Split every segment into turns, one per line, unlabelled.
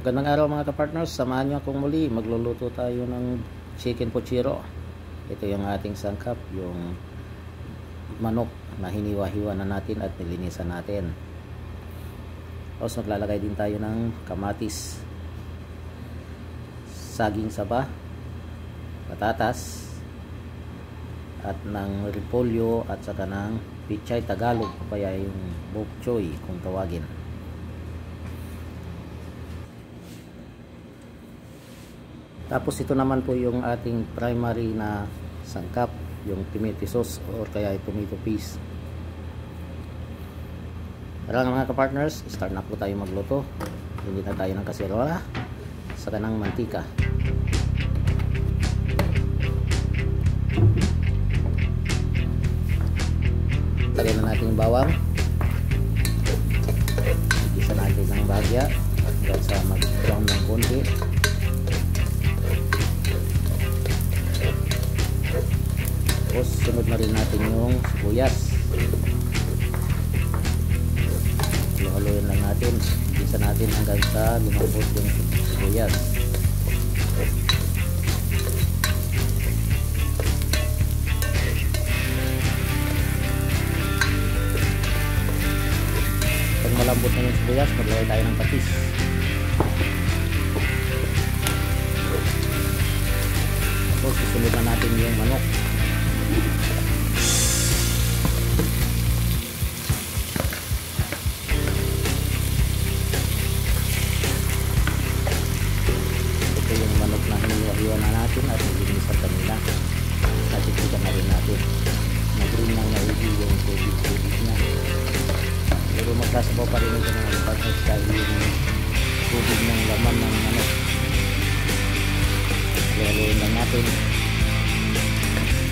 Magandang araw mga kapartners, samahan niyo akong muli. Magluluto tayo ng chicken pochiro. Ito yung ating sangkap, yung manok na hiniwa-hiwa na natin at nilinisan natin. Tapos maglalagay din tayo ng kamatis, saging saba, patatas, at ng repolyo at saka ng pichay Tagalog o kaya yung bok choy kung tawagin. Tapos ito naman po yung ating primary na sangkap, yung tomato sauce or kaya tomato paste. Tara mga kapartners, start na po tayo magluto. Hindi na tayo ng kaserola, saka ng mantika. Lagyan na natin yung bawang. Igisa natin ng bagya hanggang sa mag-brown ng konti. Tapos sunod na rin natin yung sibuyas. Haluin lang natin. Igisa natin hanggang sa lumambot yung sibuyas. Pag malambot na yung sibuyas, maglagay tayo ng patis. Tapos susunod na natin yung manok. Ito yung manok na hiniwa-hiwa na natin at nilinisan kanina. Natitigan na rin natin. Nag-green ng naigi yung tubig niya. Pero magkasabaw pa rin ito mga partners dahil yung tubig ng laman ng manok. Haluin lang natin.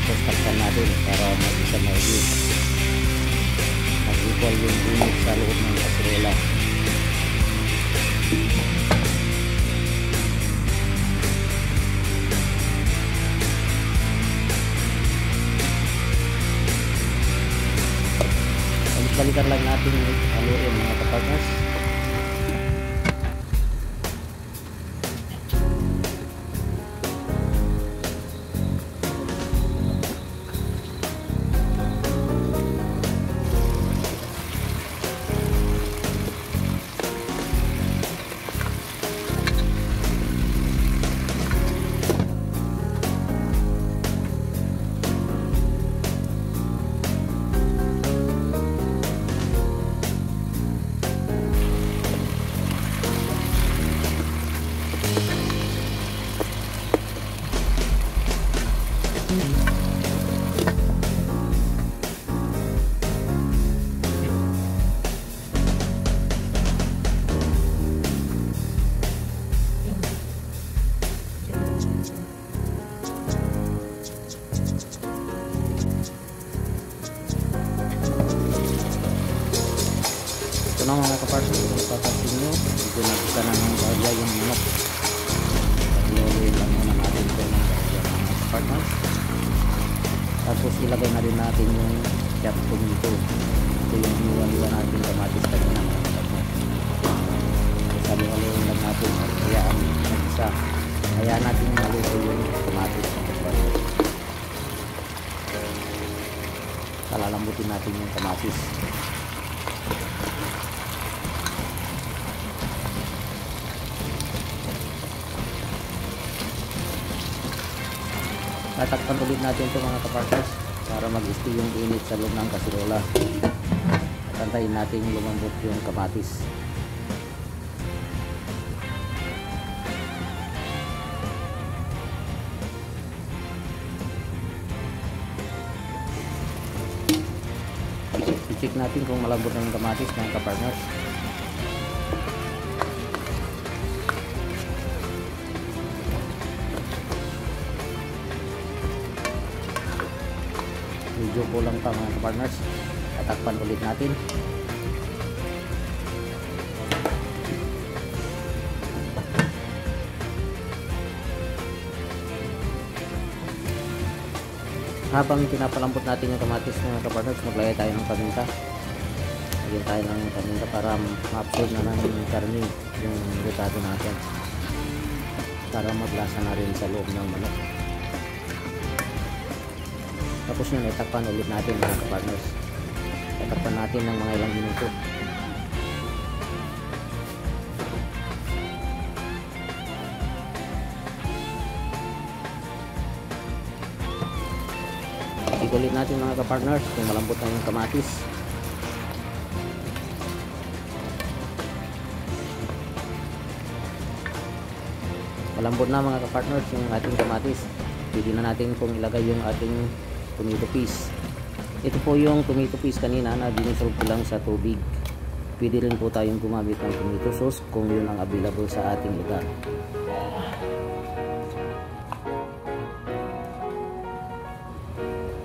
Tapos takpan natin para mag-isa maigi. Mag-equal yung init sa loob ng kaserola. Balikan lang natin yung haluin mga kapartners. Ito na mga kapartners, kung papansin nyo, dito nagisa na ng bagya yung manok. Pag-iuloy lang muna natin ito ng bagya mga kapartners. Tapos ilagay na rin natin yung chopped tomato. Ito yung hiniwa-hiwa natin kamatis kanina mga kapartners. Sabi-haluin lang natin at hayaan mag-isa. Hayaan natin maluto yung kamatis mga kapartners. Kalalambutin natin yung kamatis. Tatakpan ulit natin ito mga kapartners para mag-stay yung init sa loob ng kaserola. At antayin natin lumambot yung kamatis. I-check natin kung malambot na yung kamatis mga kapartners. Medyo kulang pa mga kapartners. Tatakpan ulit natin. Habang pinapalambot natin yung kamatis mga kapartners, maglagay tayo ng paminta. lagyan tayo ng paminta para ma-absorb na ng karne yung lutado natin, para maglasa na rin sa loob ng manok. Tapos yun, itakpan ulit natin mga kapartners. Itakpan natin ng mga ilang minuto. Ikulit natin mga kapartners kung malambot na yung kamatis. Malambot na mga kapartners yung ating kamatis. Pwede na natin kung ilagay yung ating tomato paste. Ito po yung tomato paste kanina na dinisolve ko lang sa tubig. Pwede rin po tayong gumamit ng tomato sauce kung yun ang available sa ating lugar.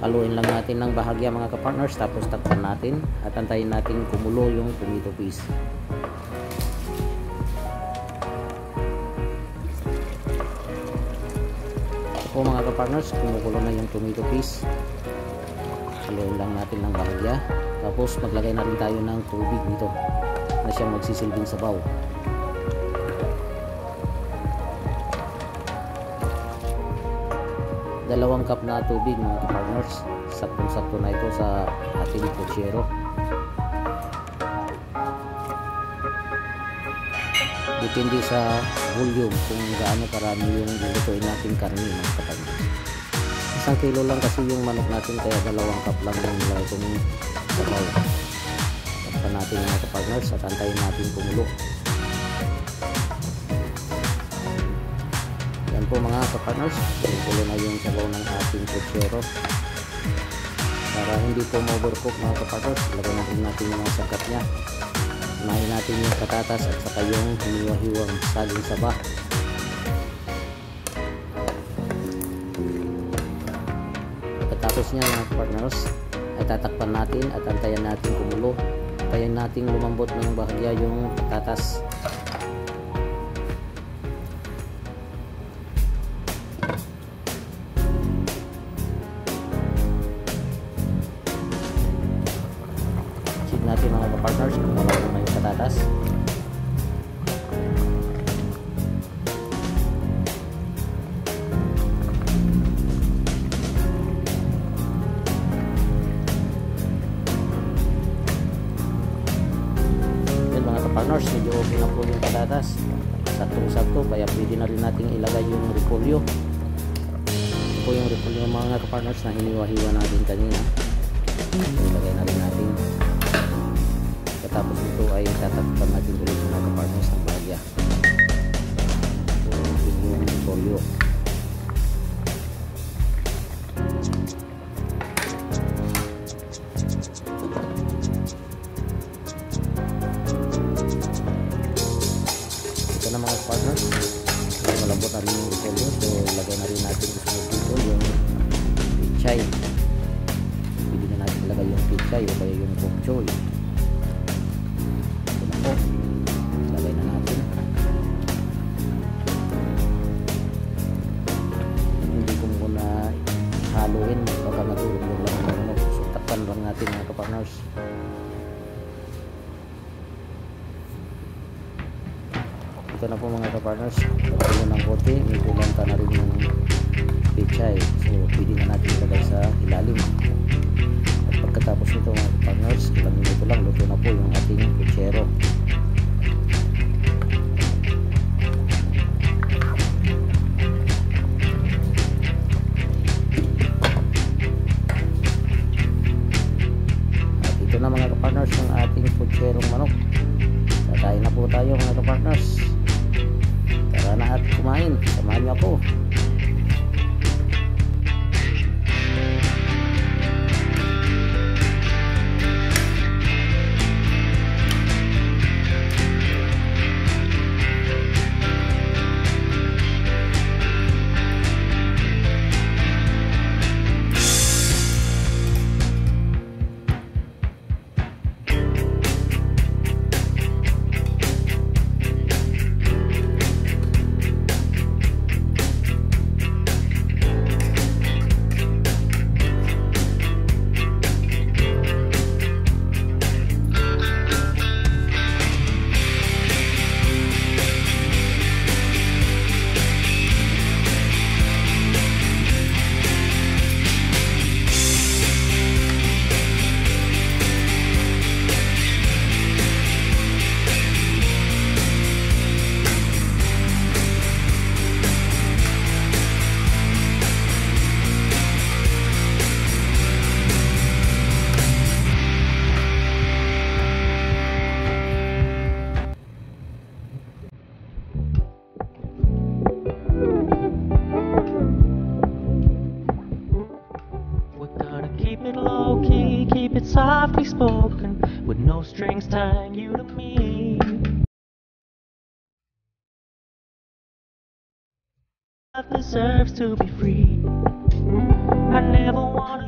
Haluin lang natin ng bahagya mga kapartners, tapos takpan natin at antayin natin kumulo yung tomato paste. Ito po mga kapartners, kumukulo na yung tomato paste. Haluin lang natin ng bahagya, tapos maglagay na rin tayo ng tubig dito na siyang magsisilbing sabaw. Dalawang cup na tubig mga kapartners, saktong-sakto na ito sa ating puchero. Depende sa volume kung gaano karami yung lulutuin natin karne mga kapartners. 1 kilo lang kasi yung manok natin, kaya 2 cup lang yung nilagay kong sabaw. Takpan natin mga kapartners at antayin natin kumulo. Yan po mga kapartners, kumulo na yung sabaw ng ating puchero. Para hindi po ma-overcook mga kapartners, ilagay natin yung mga sakat nya. Unahin natin yung patatas at saka yung hiniwa-hiwang saging saba. Pagkatapos niya mga kapartners, ay tatakpan natin at antayan natin kumulo. Antayan natin lumambot ng bahagya yung patatas. Check natin mga kapartners kung wala naman yung patatas. Partners, medyo okay na po yung patatas, saktong-sakto, kaya pwede na rin natin ilagay yung repolyo. Ito po yung repolyo mga kapartners na hiniwa-hiwa natin kanina. Ilagay na rin natin. Katapos ito ay tatakpan natin ulit mga kapartners ng bahagya. Ito yung repolyo. Na mga partners, malambot na rin yung repolyo, so ilagay na rin natin dito yung pichay. Pwede na natin ilagay yung pichay o kaya yung bok choy. Ito na po, ilagay na natin. Hindi ko muna haluin, baka madurog yung lang, so takpan lang natin mga kapartners. Ito na po mga kapartners, pagkalo ng konti, may kulanta na rin yung pechay, so pwede na natin ilagay sa ilalim. At pagkatapos nito mga kapartners, ilang minuto lang, luto na po yung ating puchero. At ito na mga kapartners yung ating pucherong manok. Kakain na po tayo mga kapartners. Tara na at kumain, samahan niyo ako.
unspoken, with no strings tying you to me. Love deserves to be free. I never wanna